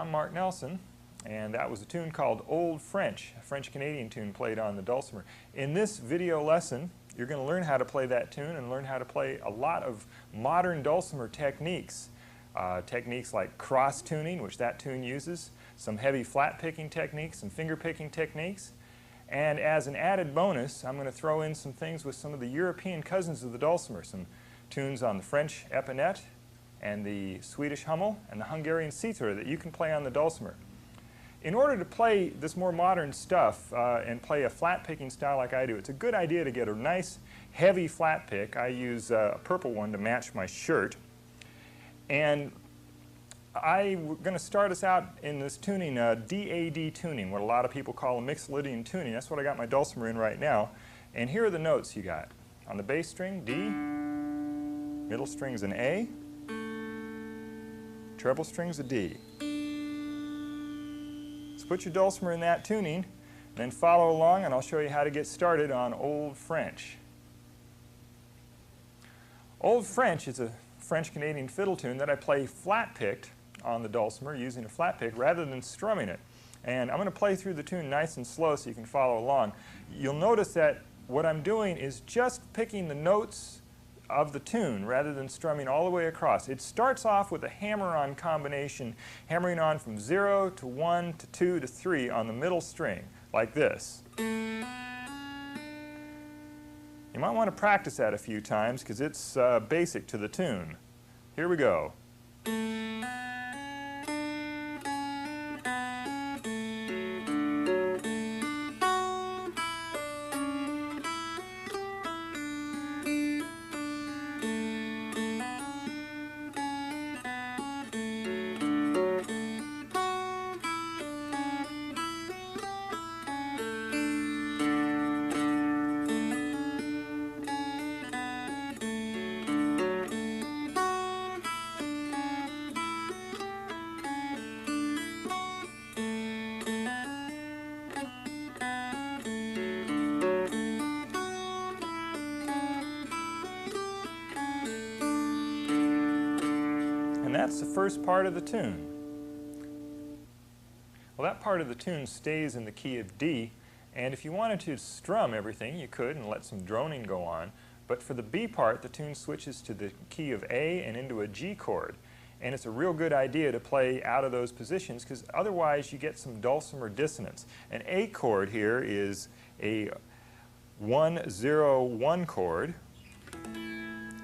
I'm Mark Nelson, and that was a tune called Old French, a French-Canadian tune played on the Dulcimer. In this video lesson, you're going to learn how to play that tune and learn how to play a lot of modern Dulcimer techniques. Techniques like cross-tuning, which that tune uses, some heavy flat-picking techniques, some finger-picking techniques. And as an added bonus, I'm going to throw in some things with some of the European cousins of the Dulcimer, some tunes on the French eppinette and the Swedish hummel and the Hungarian citera that you can play on the Dulcimer. In order to play this more modern stuff and play a flat picking style like I do, it's a good idea to get a nice heavy flat pick. I use a purple one to match my shirt. And I'm going to start us out in this tuning, DAD tuning, what a lot of people call a Mixolydian tuning. That's what I got my Dulcimer in right now. And here are the notes you got. On the bass string, D, middle string's an A, treble string's a D. So put your Dulcimer in that tuning, then follow along and I'll show you how to get started on Old French. Old French is a French-Canadian fiddle tune that I play flat-picked on the Dulcimer using a flat pick rather than strumming it. And I'm going to play through the tune nice and slow so you can follow along. You'll notice that what I'm doing is just picking the notes of the tune rather than strumming all the way across. It starts off with a hammer-on combination, hammering on from 0 to 1 to 2 to 3 on the middle string, like this. You might want to practice that a few times because it's basic to the tune. Here we go. And that's the first part of the tune. Well, that part of the tune stays in the key of D, and if you wanted to strum everything, you could and let some droning go on. But for the B part, the tune switches to the key of A and into a G chord. And it's a real good idea to play out of those positions because otherwise you get some Dulcimer dissonance. An A chord here is a 1-0-1 chord,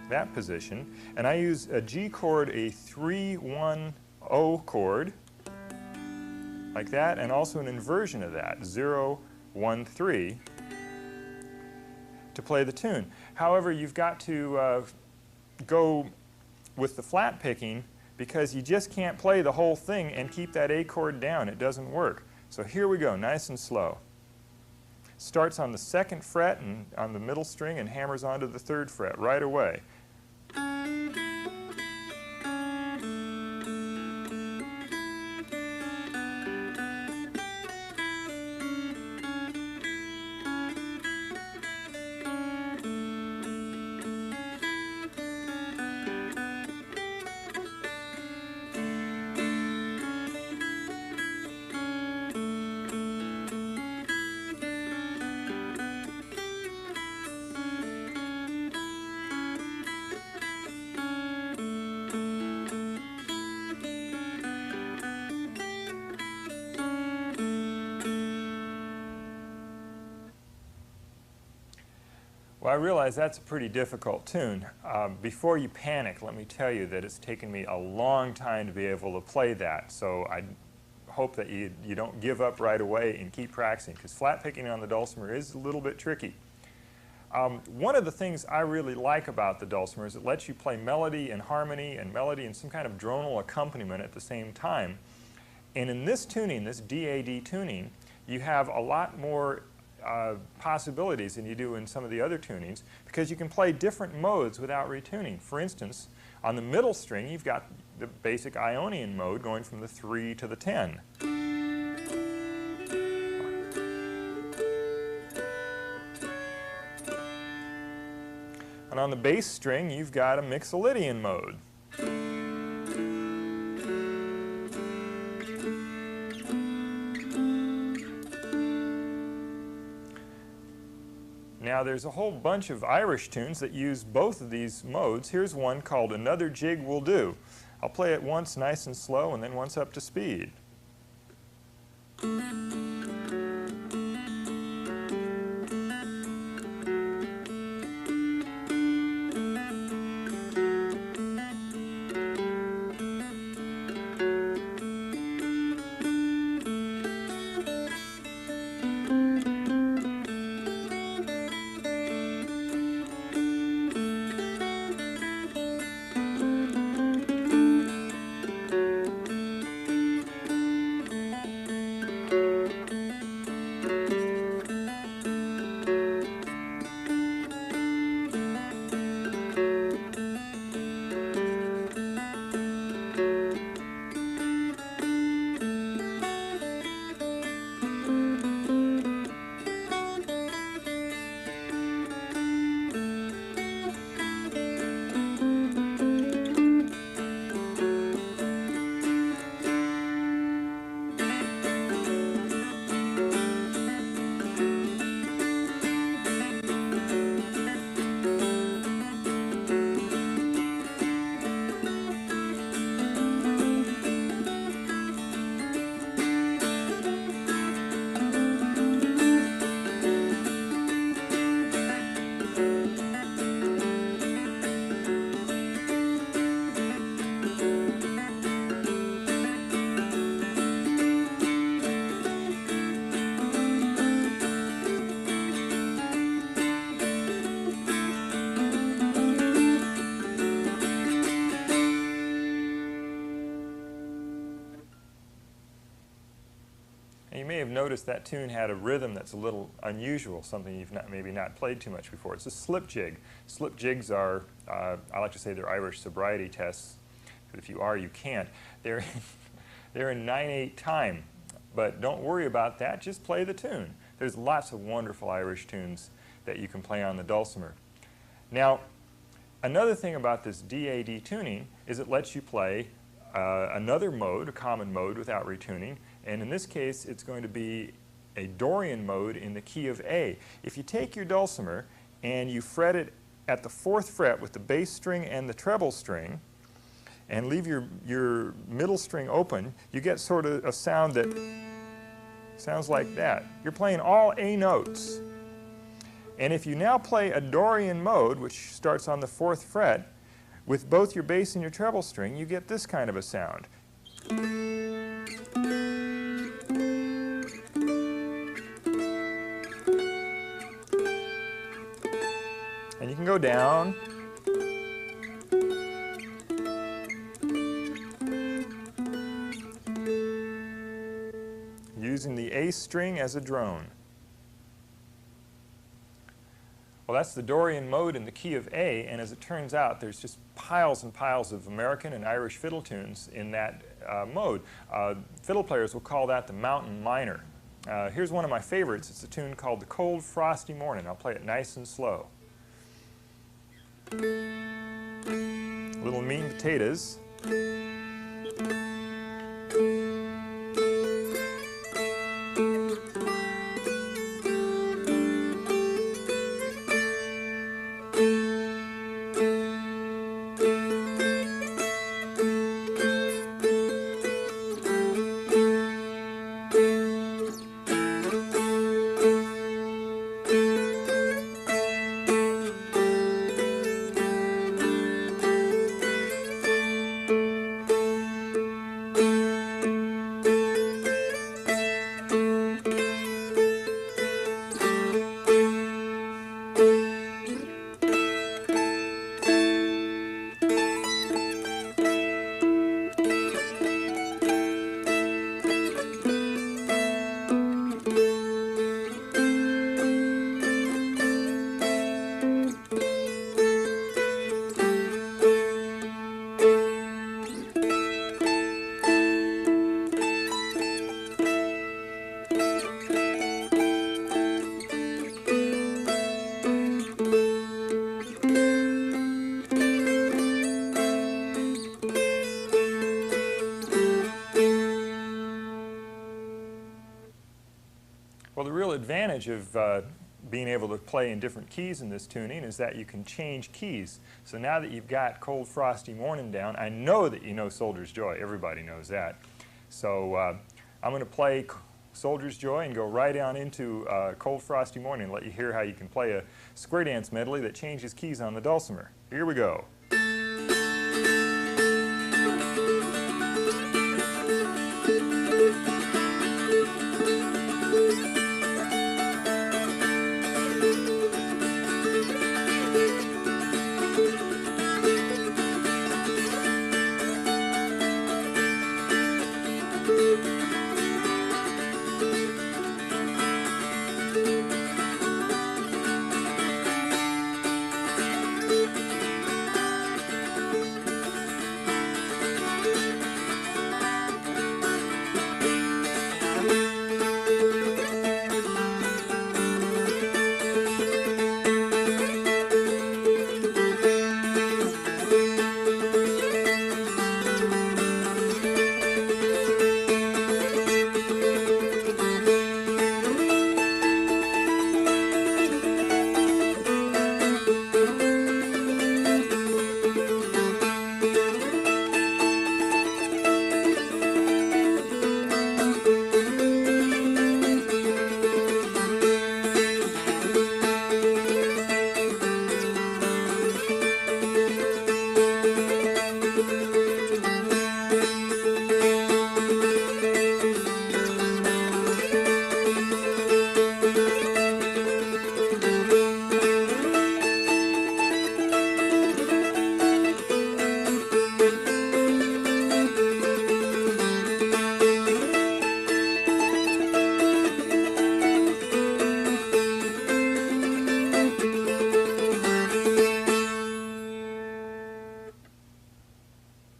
that position, and I use a G chord, a 3-1-0 chord, like that, and also an inversion of that, 0-1-3, to play the tune. However, you've got to go with the flat picking because you just can't play the whole thing and keep that A chord down. It doesn't work. So here we go, nice and slow. Starts on the 2nd fret and on the middle string and hammers onto the 3rd fret right away. Well, I realize that's a pretty difficult tune. Before you panic, let me tell you that it's taken me a long time to be able to play that. So I hope that you don't give up right away and keep practicing because flat picking on the Dulcimer is a little bit tricky. One of the things I really like about the Dulcimer is it lets you play melody and harmony and melody and some kind of dronal accompaniment at the same time. And in this tuning, this DAD tuning, you have a lot more possibilities than you do in some of the other tunings because you can play different modes without retuning. For instance, on the middle string you've got the basic Ionian mode going from the 3 to the 10. And on the bass string, you've got a Mixolydian mode. Now there's a whole bunch of Irish tunes that use both of these modes. Here's one called Another Jig Will Do. I'll play it once nice and slow and then once up to speed. And you may have noticed that tune had a rhythm that's a little unusual, something you've maybe not played too much before. It's a slip jig. Slip jigs are, I like to say they're Irish sobriety tests. If you are, you can't. They're in 9/8 time. But don't worry about that, just play the tune. There's lots of wonderful Irish tunes that you can play on the dulcimer. Now, another thing about this DAD tuning is it lets you play another mode, a common mode without retuning, and in this case it's going to be a Dorian mode in the key of A. If you take your dulcimer and you fret it at the 4th fret with the bass string and the treble string, and leave your middle string open, you get sort of a sound that sounds like that. You're playing all A notes. And if you now play a Dorian mode, which starts on the 4th fret, with both your bass and your treble string, you get this kind of a sound. And you can go down. Using the A string as a drone. Well, that's the Dorian mode in the key of A, and as it turns out, there's just piles and piles of American and Irish fiddle tunes in that mode. Fiddle players will call that the mountain minor. Here's one of my favorites. It's a tune called The Cold Frosty Morning. I'll play it nice and slow. Little Mean Potatoes. Well, the real advantage of being able to play in different keys in this tuning is that you can change keys. So now that you've got Cold Frosty Morning down, I know that you know Soldier's Joy. Everybody knows that. So I'm going to play Soldier's Joy and go right down into Cold Frosty Morning and let you hear how you can play a square dance medley that changes keys on the dulcimer. Here we go.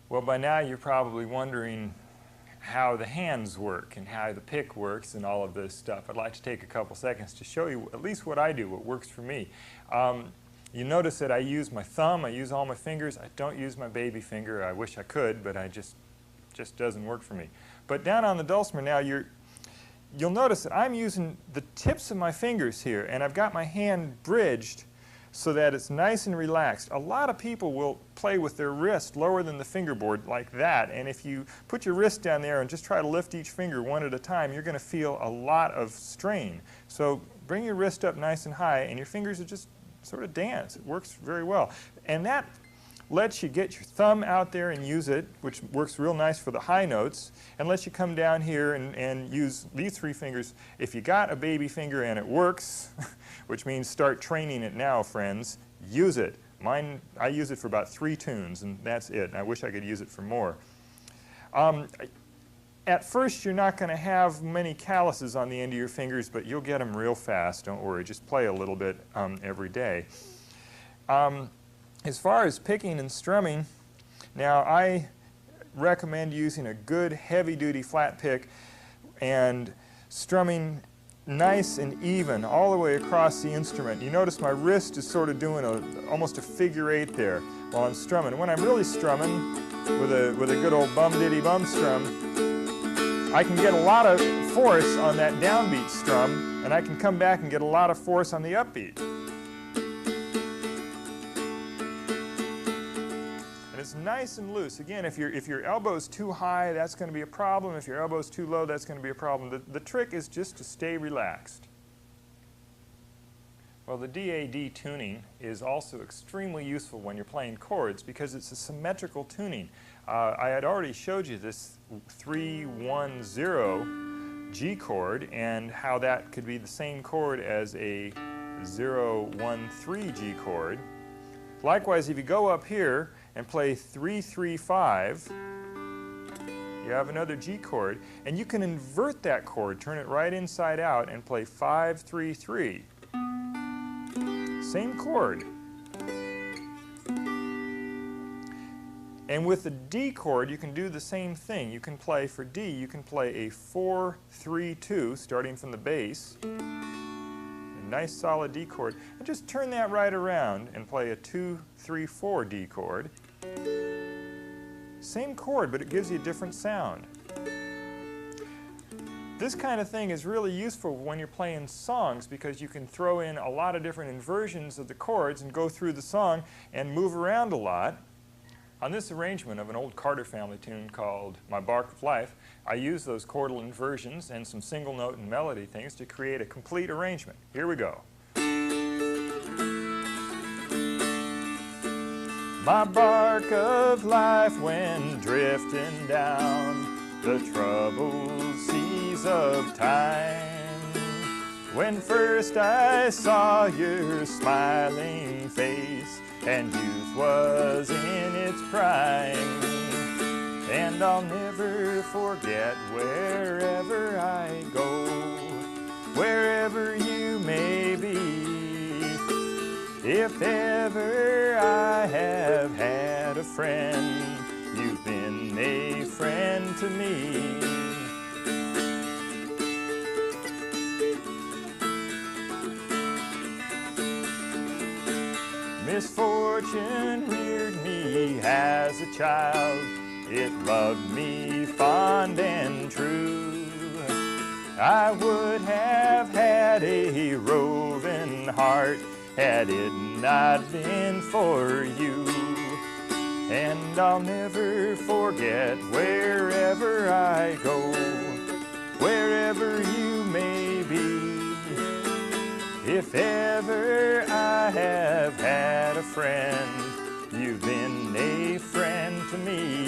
Well, by now you're probably wondering how the hands work and how the pick works and all of this stuff. I'd like to take a couple seconds to show you at least what I do, what works for me. You notice that I use my thumb, I use all my fingers. I don't use my baby finger. I wish I could, but I just doesn't work for me. But down on the dulcimer now, you'll notice that I'm using the tips of my fingers here, and I've got my hand bridged so that it's nice and relaxed. A lot of people will play with their wrist lower than the fingerboard like that, and if you put your wrist down there and just try to lift each finger one at a time, you're going to feel a lot of strain. So bring your wrist up nice and high, and your fingers are just sort of dance. It works very well. And that lets you get your thumb out there and use it, which works real nice for the high notes, and lets you come down here and use these three fingers. If you got a baby finger and it works, which means start training it now, friends, use it. Mine, I use it for about 3 tunes, and that's it. And I wish I could use it for more. At first, you're not going to have many calluses on the end of your fingers, but you'll get them real fast. Don't worry. Just play a little bit every day. As far as picking and strumming, now I recommend using a good heavy-duty flat pick and strumming nice and even all the way across the instrument. You notice my wrist is sort of doing almost a figure 8 there while I'm strumming. And when I'm really strumming with a good old bum-diddy-bum strum, I can get a lot of force on that downbeat strum, and I can come back and get a lot of force on the upbeat. It's nice and loose. Again, if your elbow's too high, that's going to be a problem. If your elbow's too low, that's going to be a problem. The trick is just to stay relaxed. Well, the DAD tuning is also extremely useful when you're playing chords because it's a symmetrical tuning. I had already showed you this 3-1-0 G chord and how that could be the same chord as a 0-1-3 G chord. Likewise, if you go up here and play 3-3-5, you have another G chord, and you can invert that chord, turn it right inside out, and play 5-3-3. Same chord. And with the D chord, you can do the same thing. You can play, for D, you can play a 4-3-2, starting from the bass, a nice solid D chord, and just turn that right around and play a 2-3-4 D chord. Same chord, but it gives you a different sound. This kind of thing is really useful when you're playing songs because you can throw in a lot of different inversions of the chords and go through the song and move around a lot. On this arrangement of an old Carter family tune called My Bark of Life, I use those chordal inversions and some single note and melody things to create a complete arrangement. Here we go. My bark of life went drifting down the troubled seas of time. When first I saw your smiling face and youth was in its prime, and I'll never forget wherever I go, wherever you may be. If ever I have had a friend, you've been a friend to me. Misfortune reared me as a child. It loved me fond and true. I would have had a roving heart had it not been for you. And I'll never forget wherever I go, wherever you may be. If ever I have had a friend, you've been a friend to me.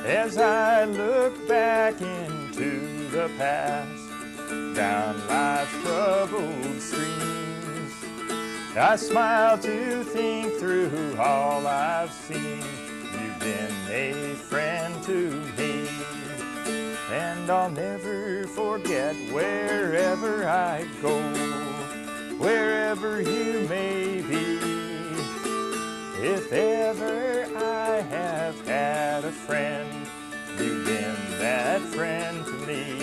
As I look back into the past, down life's troubled streams, I smile to think through all I've seen. You've been a friend to me, and I'll never forget wherever I go, wherever you may be. If ever I have had a friend, you've been that friend to me.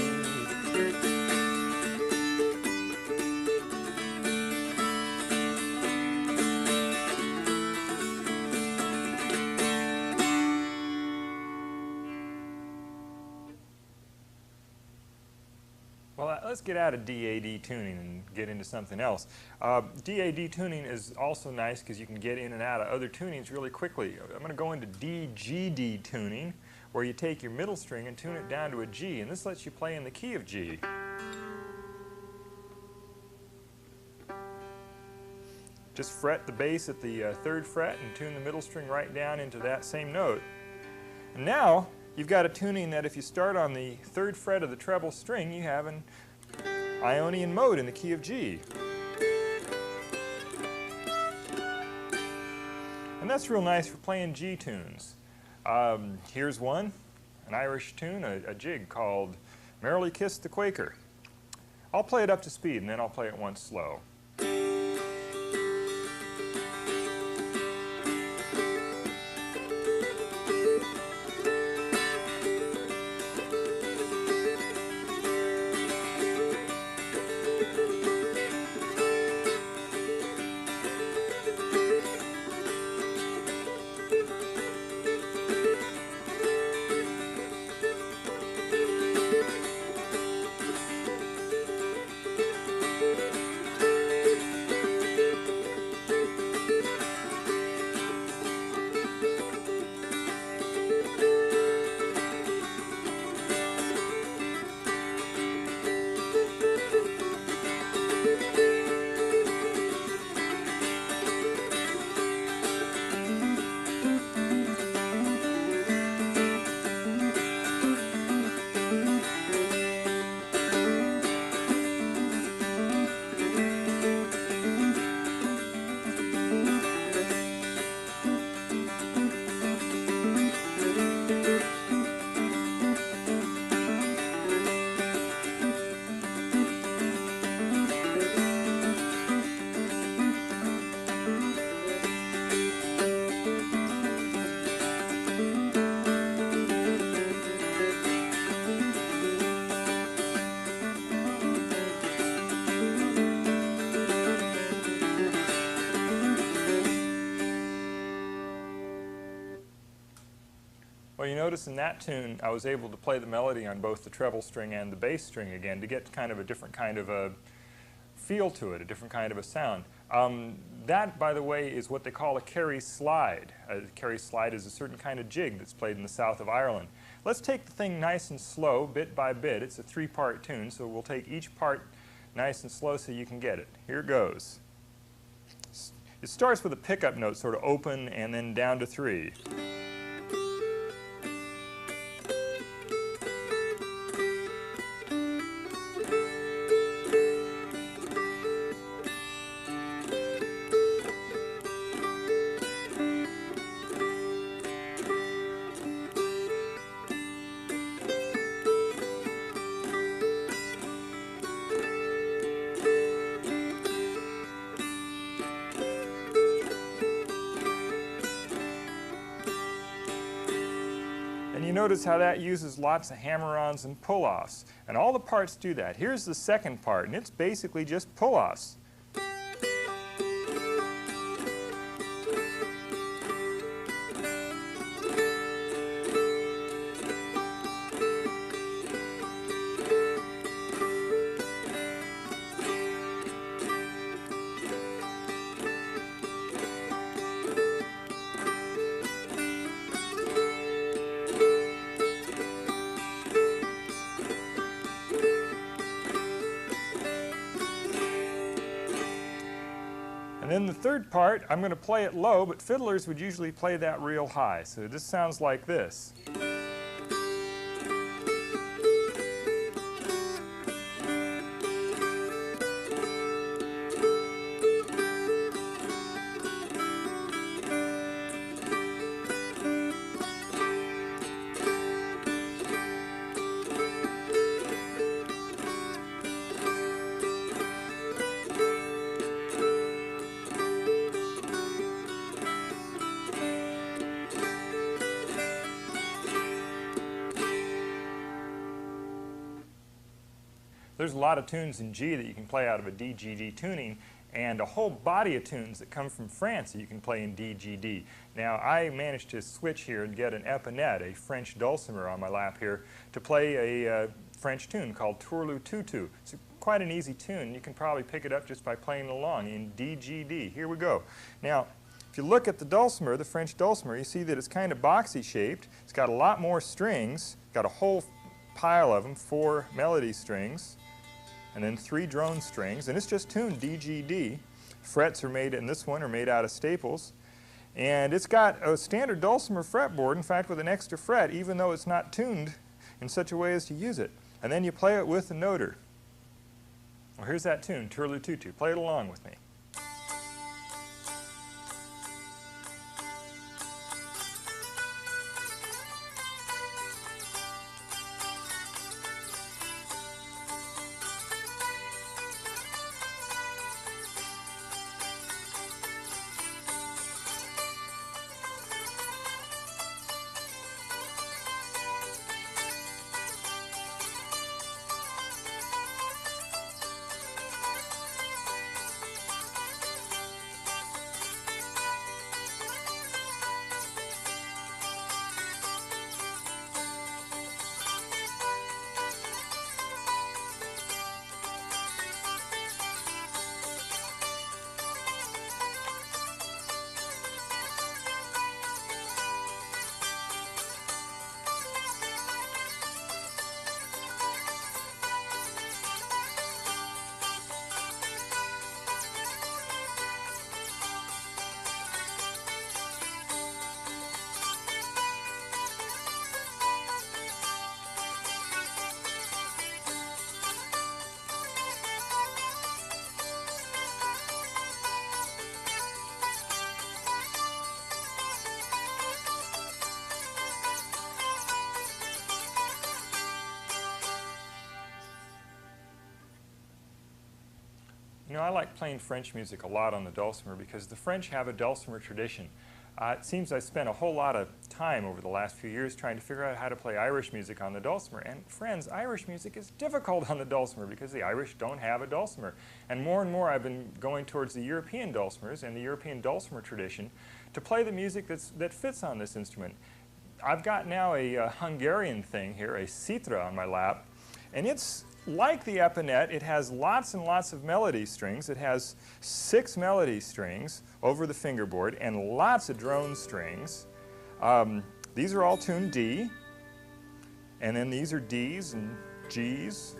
Well, let's get out of DAD tuning and get into something else. DAD tuning is also nice because you can get in and out of other tunings really quickly. I'm going to go into DGD tuning, where you take your middle string and tune it down to a G, and this lets you play in the key of G. Just fret the bass at the 3rd fret and tune the middle string right down into that same note. And now you've got a tuning that if you start on the 3rd fret of the treble string, you have an Ionian mode in the key of G. And that's real nice for playing G tunes. Here's one, an Irish tune, a jig called Merrily Kiss the Quaker. I'll play it up to speed and then I'll play it once slow. notice in that tune I was able to play the melody on both the treble string and the bass string again to get kind of a different kind of a feel to it, a different kind of a sound. That, by the way, is what they call a carry slide. A carry slide is a certain kind of jig that's played in the south of Ireland. Let's take the thing nice and slow, bit by bit. It's a three-part tune, so we'll take each part nice and slow so you can get it. Here it goes. It starts with a pickup note, sort of open, and then down to 3. And you notice how that uses lots of hammer-ons and pull-offs. And all the parts do that. Here's the second part, and it's basically just pull-offs. And then the third part, I'm going to play it low, but fiddlers would usually play that real high. So this sounds like this. There's a lot of tunes in G that you can play out of a DGD tuning, and a whole body of tunes that come from France that you can play in DGD. Now, I managed to switch here and get an eppinette, a French dulcimer on my lap here, to play a French tune called Turlututu. It's quite an easy tune. You can probably pick it up just by playing along in DGD. Here we go. Now, if you look at the dulcimer, the French dulcimer, you see that it's kind of boxy shaped. It's got a lot more strings, got a whole pile of them, 4 melody strings, and then 3 drone strings, and it's just tuned DGD. Frets are made in this one are made out of staples, and it's got a standard dulcimer fretboard, in fact with an extra fret, even though it's not tuned in such a way as to use it. And then you play it with a noter. Well, here's that tune, Turlututu. Play it along with me. You know, I like playing French music a lot on the dulcimer because the French have a dulcimer tradition. It seems I spent a whole lot of time over the last few years trying to figure out how to play Irish music on the dulcimer. And friends, Irish music is difficult on the dulcimer because the Irish don't have a dulcimer. And more I've been going towards the European dulcimers and the European dulcimer tradition to play the music that fits on this instrument. I've got now a Hungarian thing here, a citera on my lap, and it's like the eppinette. It has lots and lots of melody strings. It has 6 melody strings over the fingerboard and lots of drone strings. These are all tuned D, and then these are Ds and Gs,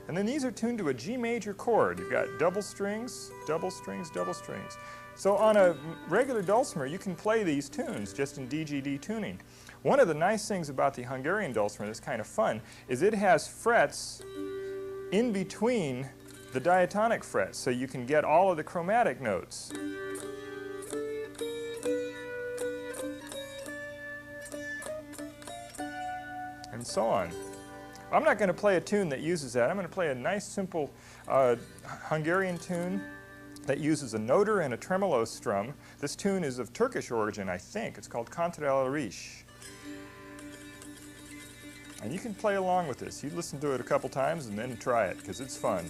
and then these are tuned to a G major chord. You've got double strings, double strings, double strings. So on a regular dulcimer, you can play these tunes just in DGD tuning. One of the nice things about the Hungarian dulcimer that's kind of fun is it has frets in between the diatonic frets, so you can get all of the chromatic notes. And so on. I'm not going to play a tune that uses that. I'm going to play a nice simple Hungarian tune that uses a noter and a tremolo strum. This tune is of Turkish origin, I think. It's called Kontralarish. And you can play along with this. You listen to it a couple times and then try it, because it's fun.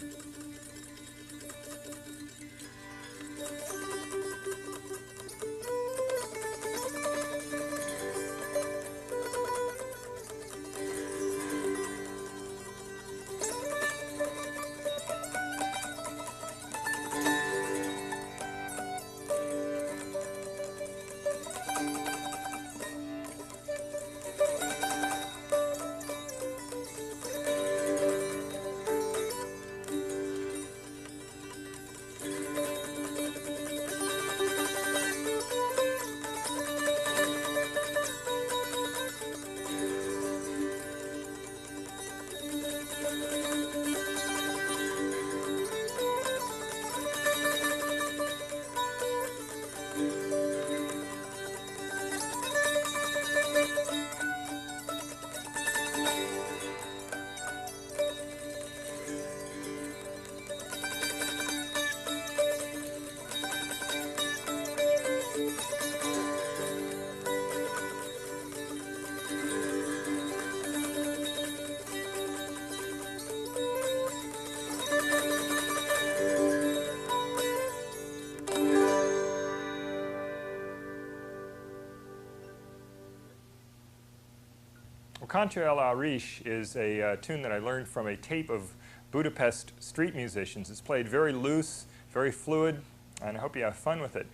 Contra la Riche is a tune that I learned from a tape of Budapest street musicians. It's played very loose, very fluid, and I hope you have fun with it.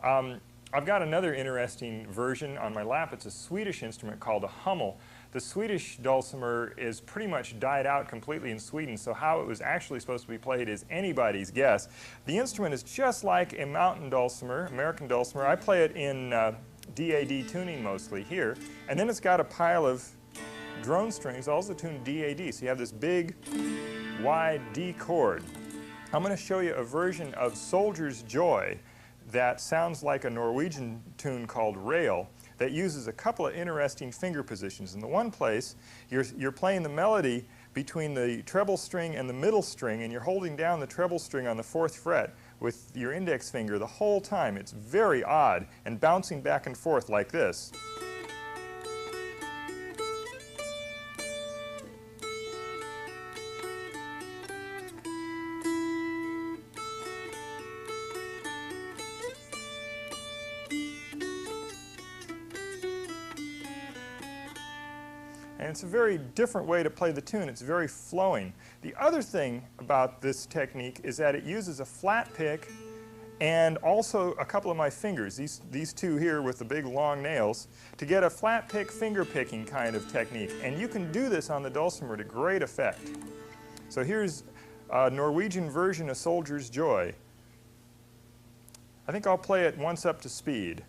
I've got another interesting version on my lap. It's a Swedish instrument called a hummel. The Swedish dulcimer is pretty much died out completely in Sweden, so how it was actually supposed to be played is anybody's guess. The instrument is just like a mountain dulcimer, American dulcimer. I play it in DAD tuning mostly here, and then it's got a pile of drone strings also tuned DAD, so you have this big, wide D chord. I'm going to show you a version of Soldier's Joy that sounds like a Norwegian tune called Rail that uses a couple of interesting finger positions. In the one place, you're playing the melody between the treble string and the middle string, and you're holding down the treble string on the 4th fret with your index finger the whole time. It's very odd, and bouncing back and forth like this. And it's a very different way to play the tune. It's very flowing. The other thing about this technique is that it uses a flat pick and also a couple of my fingers, these two here with the big long nails, to get a flat pick finger picking kind of technique. And you can do this on the dulcimer to great effect. So here's a Norwegian version of Soldier's Joy. I think I'll play it once up to speed.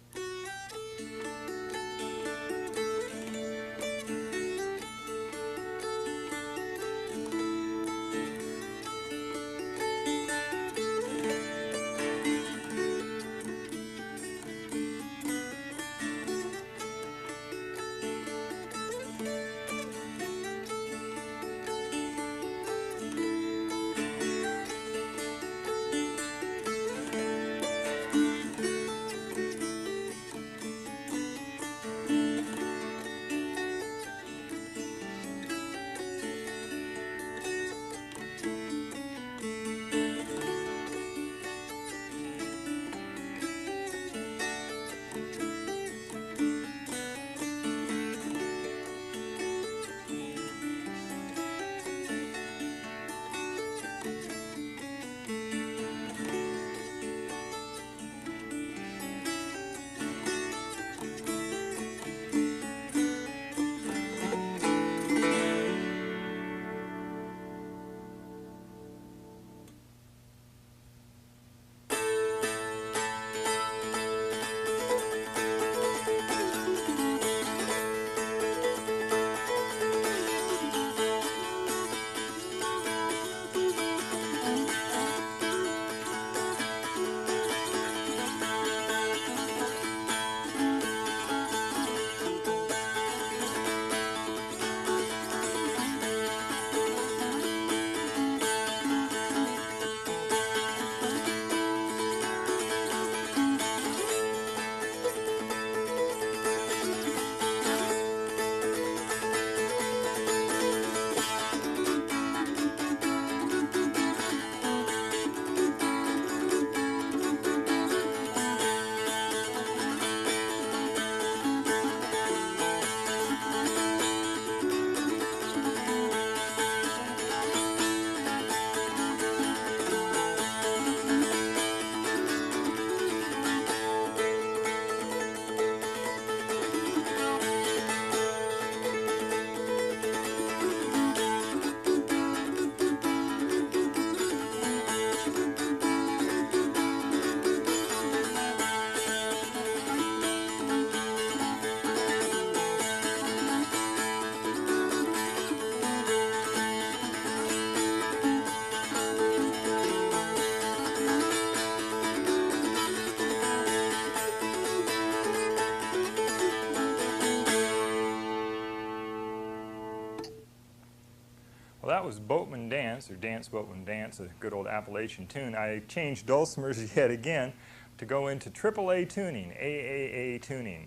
that was Boatman Dance, or Dance Boatman Dance, a good old Appalachian tune. I changed dulcimers yet again to go into AAA tuning, AAA tuning,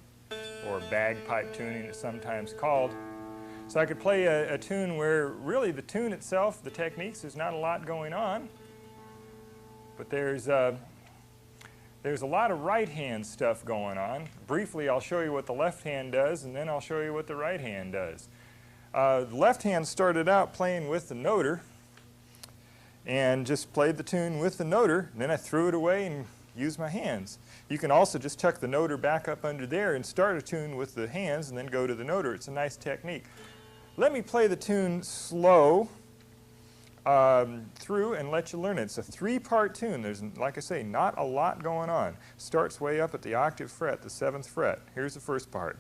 or bagpipe tuning it's sometimes called. So I could play a tune where really the tune itself, the techniques, there's not a lot going on, but there's a lot of right hand stuff going on. Briefly, I'll show you what the left hand does, and then I'll show you what the right hand does. The left hand started out playing with the noter and just played the tune with the noter, and then I threw it away and used my hands. You can also just tuck the noter back up under there and start a tune with the hands and then go to the noter. It's a nice technique. Let me play the tune slow through and let you learn it. It's a three-part tune. There's, like I say, not a lot going on. Starts way up at the octave fret, the 7th fret. Here's the first part.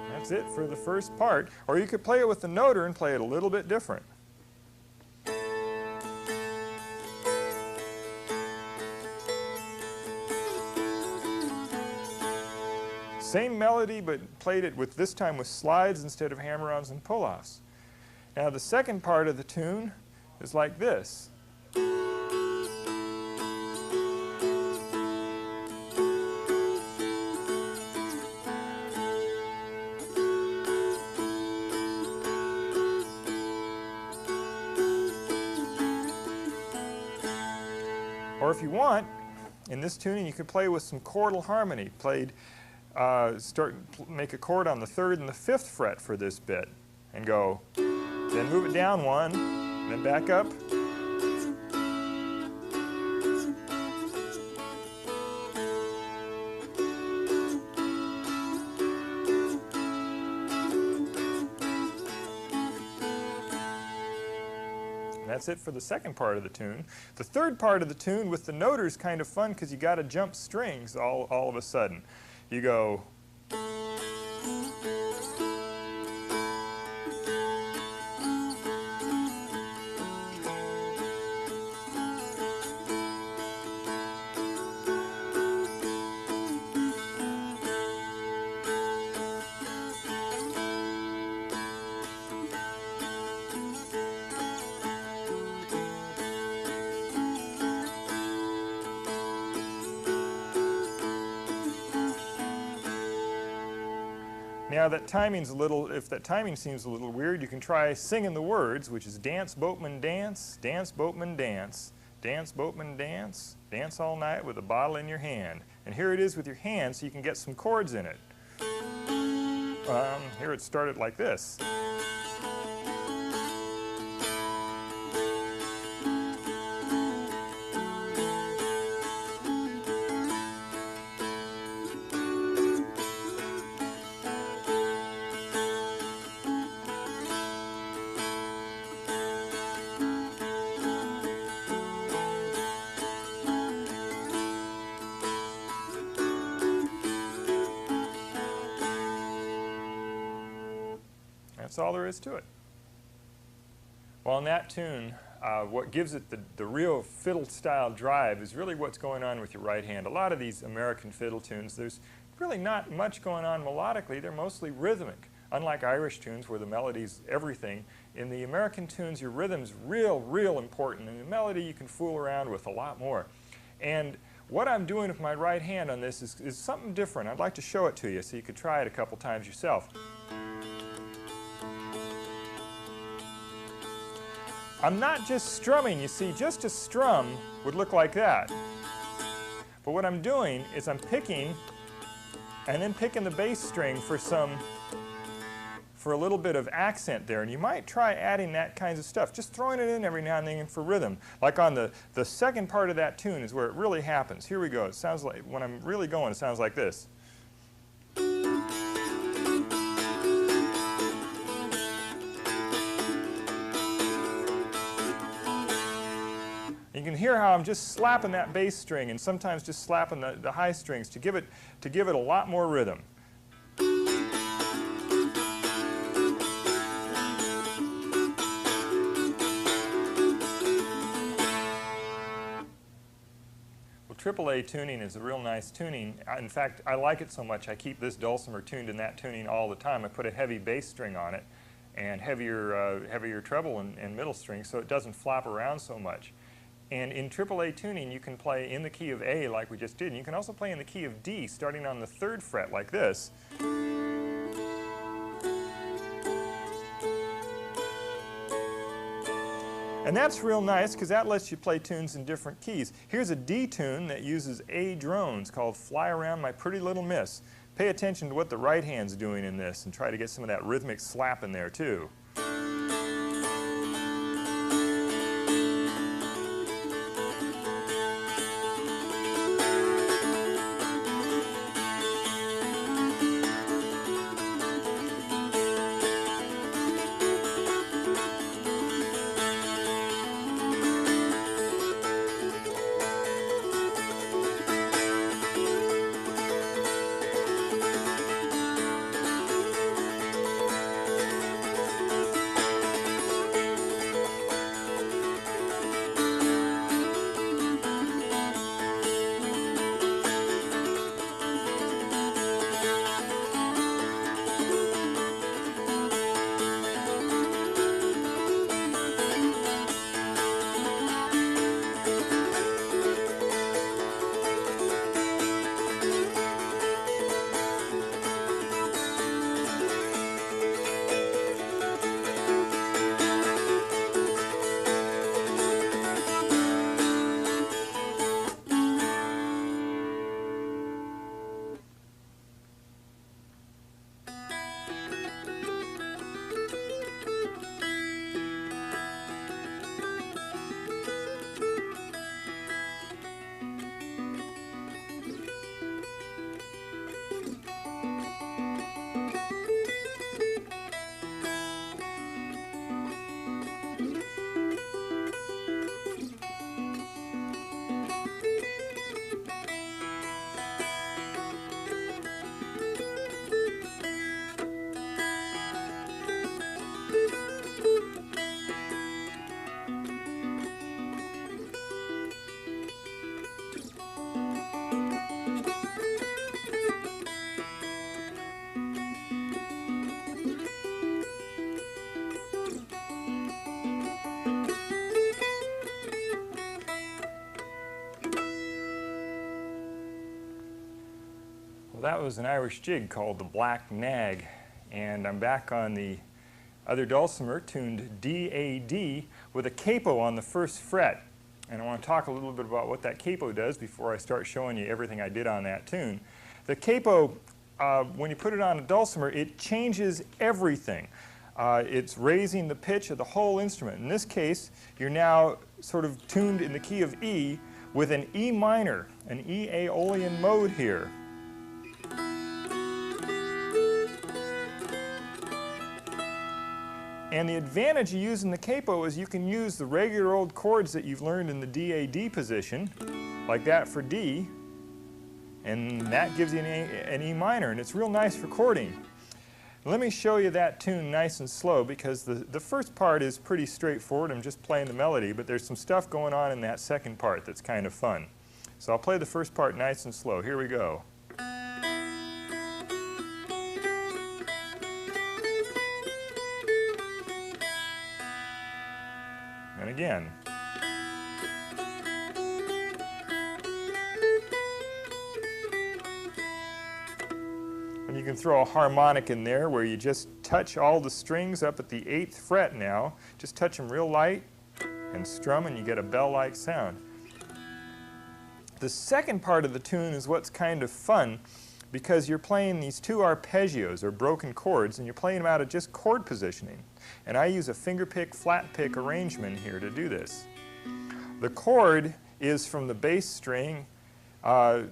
That's it for the first part. Or you could play it with the noter and play it a little bit different. Same melody, but played it with, this time with slides instead of hammer-ons and pull-offs. Now the second part of the tune is like this. Or if you want, in this tuning, you could play with some chordal harmony. Played, make a chord on the 3rd and the 5th fret for this bit, and go, then move it down 1, then back up. That's it for the second part of the tune. The third part of the tune with the noter is kind of fun because you got to jump strings all of a sudden. You go. Now that timing's a little, if that timing seems a little weird, you can try singing the words, which is dance, boatman, dance, dance, boatman, dance, dance, boatman, dance, dance all night with a bottle in your hand. And here it is with your hand so you can get some chords in it. Here it started like this. That's all there is to it. Well, in that tune, what gives it the real fiddle-style drive is really what's going on with your right hand. A lot of these American fiddle tunes, there's really not much going on melodically. They're mostly rhythmic. Unlike Irish tunes where the melody's everything, in the American tunes your rhythm's real important, and the melody you can fool around with a lot more. And what I'm doing with my right hand on this is something different. I'd like to show it to you so you could try it a couple times yourself. I'm not just strumming, you see. Just to strum would look like that. But what I'm doing is I'm picking and then picking the bass string for a little bit of accent there. And you might try adding that kinds of stuff, just throwing it in every now and then for rhythm. Like on the second part of that tune is where it really happens. Here we go. It sounds like, when I'm really going, it sounds like this. You can hear how I'm just slapping that bass string and sometimes just slapping the high strings to give it a lot more rhythm. AAA tuning is a real nice tuning. In fact, I like it so much I keep this dulcimer tuned in that tuning all the time. I put a heavy bass string on it and heavier treble and middle string so it doesn't flop around so much. And in AAA tuning you can play in the key of A like we just did, and you can also play in the key of D starting on the 3rd fret like this. And that's real nice because that lets you play tunes in different keys. Here's a D tune that uses A drones called Fly Around My Pretty Little Miss. Pay attention to what the right hand's doing in this and try to get some of that rhythmic slap in there too. Well, that was an Irish jig called the Black Nag, and I'm back on the other dulcimer tuned D-A-D with a capo on the 1st fret. And I want to talk a little bit about what that capo does before I start showing you everything I did on that tune. The capo, when you put it on a dulcimer, it changes everything. It's raising the pitch of the whole instrument. In this case, you're now sort of tuned in the key of E with an E minor, an E Aeolian mode here. And the advantage of using the capo is you can use the regular old chords that you've learned in the D-A-D position, like that for D, and that gives you an E minor, and it's real nice for chording. Let me show you that tune nice and slow, because the first part is pretty straightforward. I'm just playing the melody, but there's some stuff going on in that second part that's kind of fun. So I'll play the first part nice and slow. Here we go. And again. And you can throw a harmonic in there where you just touch all the strings up at the 8th fret now. Just touch them real light and strum and you get a bell-like sound. The second part of the tune is what's kind of fun, because you're playing these 2 arpeggios, or broken chords, and you're playing them out of just chord positioning. And I use a fingerpick, flat pick arrangement here to do this. The chord is from the bass string, a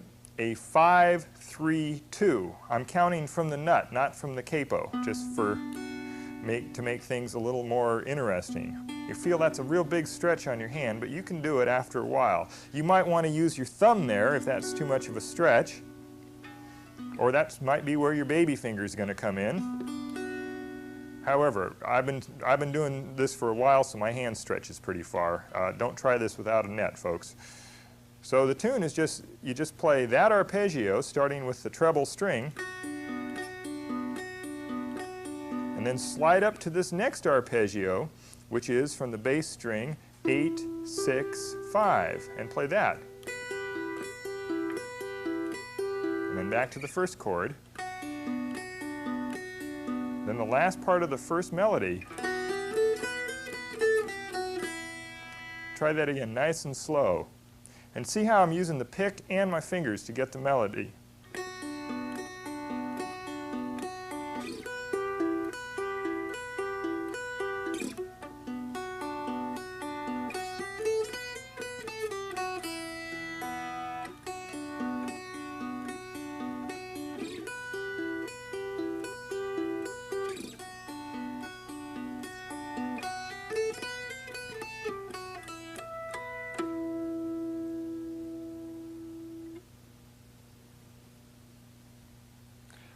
5, 3, 2. I'm counting from the nut, not from the capo, just to make things a little more interesting. You feel that's a real big stretch on your hand, but you can do it after a while. You might want to use your thumb there if that's too much of a stretch. Or that might be where your baby finger is going to come in. However, I've been doing this for a while, so my hand stretches pretty far. Don't try this without a net, folks. So the tune is just, you just play that arpeggio starting with the treble string, and then slide up to this next arpeggio, which is from the bass string 8, 6, 5, and play that. And then back to the first chord. Then the last part of the first melody. Try that again, nice and slow. And see how I'm using the pick and my fingers to get the melody.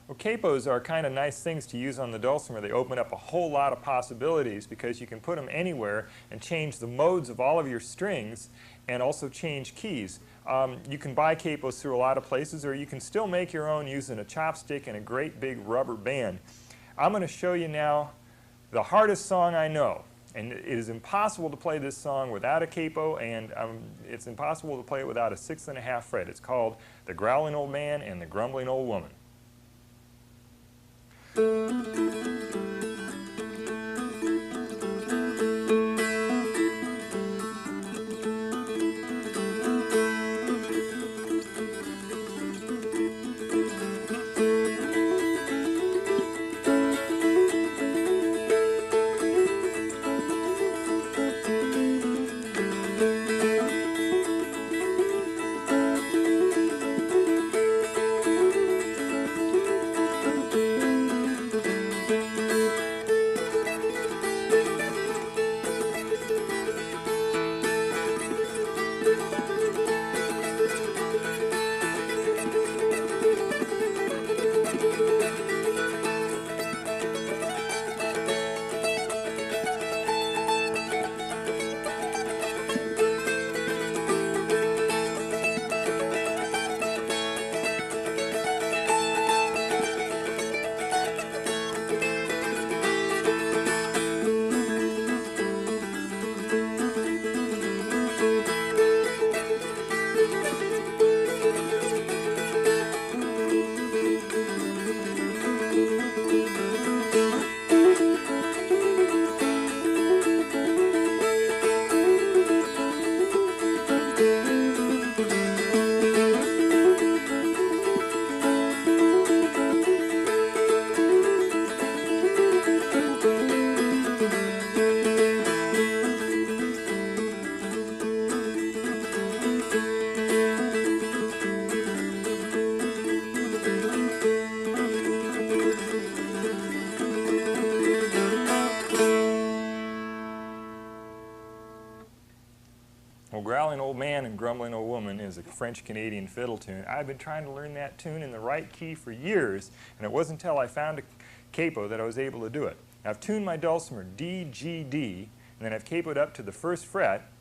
Well, capos are kind of nice things to use on the dulcimer. They open up a whole lot of possibilities because you can put them anywhere and change the modes of all of your strings and also change keys. You can buy capos through a lot of places, or you can still make your own using a chopstick and a great big rubber band. I'm going to show you now the hardest song I know. And it is impossible to play this song without a capo, and it's impossible to play it without a 6.5 fret. It's called The Growling Old Man and the Grumbling Old Woman. Well, Growling Old Man and Grumbling Old Woman is a French-Canadian fiddle tune. I've been trying to learn that tune in the right key for years, and it wasn't until I found a capo that I was able to do it. Now, I've tuned my dulcimer D, G, D, and then I've capoed up to the first fret,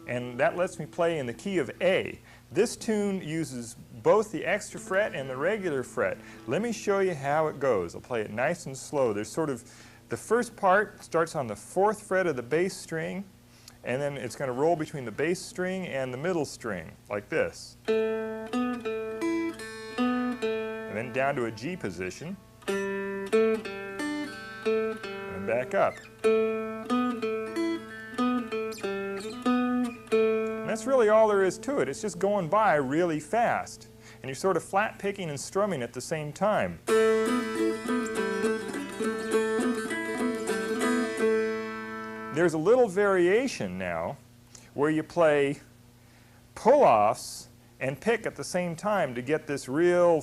and that lets me play in the key of A. This tune uses both the extra fret and the regular fret. Let me show you how it goes. I'll play it nice and slow. There's sort of, the first part starts on the 4th fret of the bass string, and then it's going to roll between the bass string and the middle string, like this. And then down to a G position, and back up. And that's really all there is to it. It's just going by really fast. And you're sort of flat picking and strumming at the same time. There's a little variation now where you play pull-offs and pick at the same time to get this real,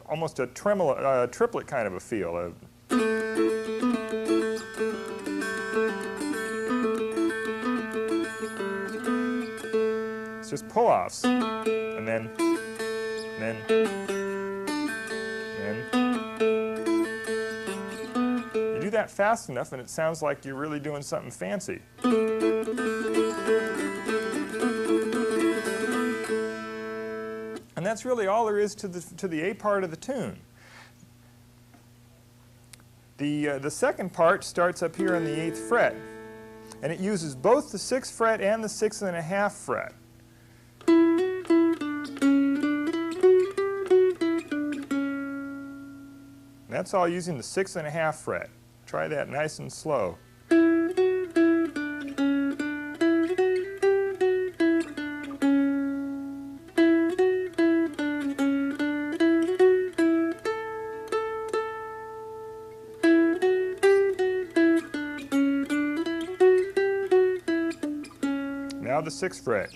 almost a tremolo, triplet kind of a feel. It's just pull-offs, and then. You do that fast enough and it sounds like you're really doing something fancy. that's really all there is to the A part of the tune. The second part starts up here on the 8th fret, and it uses both the 6th fret and the 6.5 fret. That's all using the 6.5 fret. Try that nice and slow. Now the 6th fret.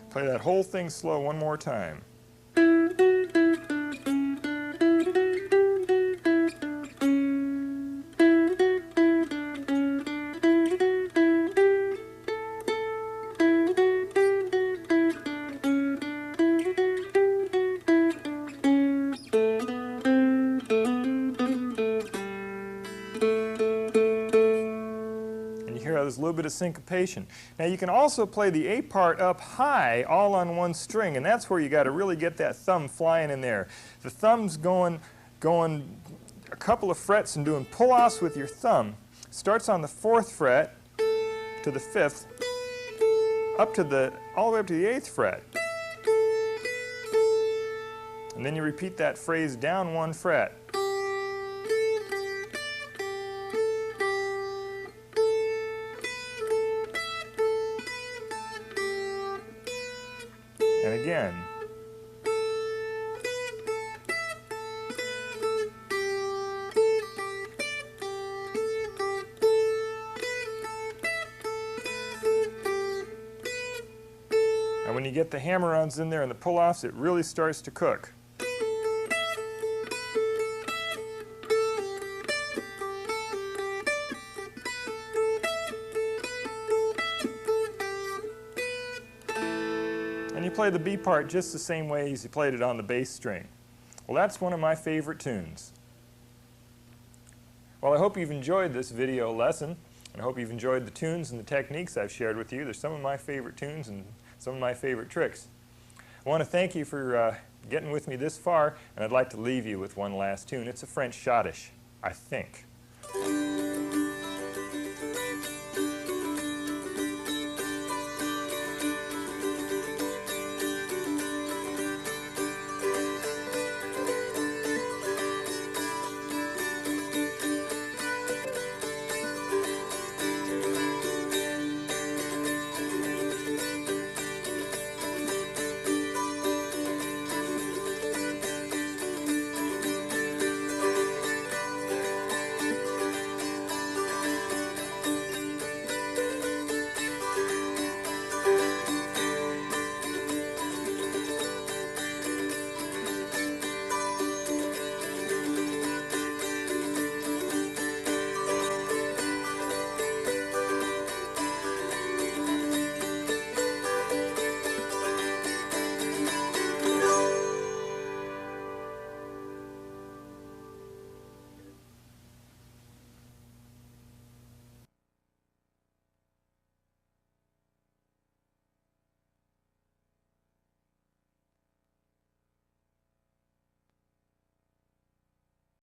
Play that whole thing slow one more time. There's a little bit of syncopation. Now you can also play the A part up high all on one string, and that's where you got to really get that thumb flying in there. The thumb's going a couple of frets and doing pull-offs with your thumb. Starts on the 4th fret to the 5th, all the way up to the 8th fret. And then you repeat that phrase down 1 fret. And again. And when you get the hammer-ons in there and the pull-offs, it really starts to cook. And you play the B part just the same way as you played it on the bass string. Well, that's one of my favorite tunes. Well, I hope you've enjoyed this video lesson, and I hope you've enjoyed the tunes and the techniques I've shared with you. They're some of my favorite tunes and some of my favorite tricks. I want to thank you for getting with me this far, and I'd like to leave you with one last tune. It's a French schottische, I think.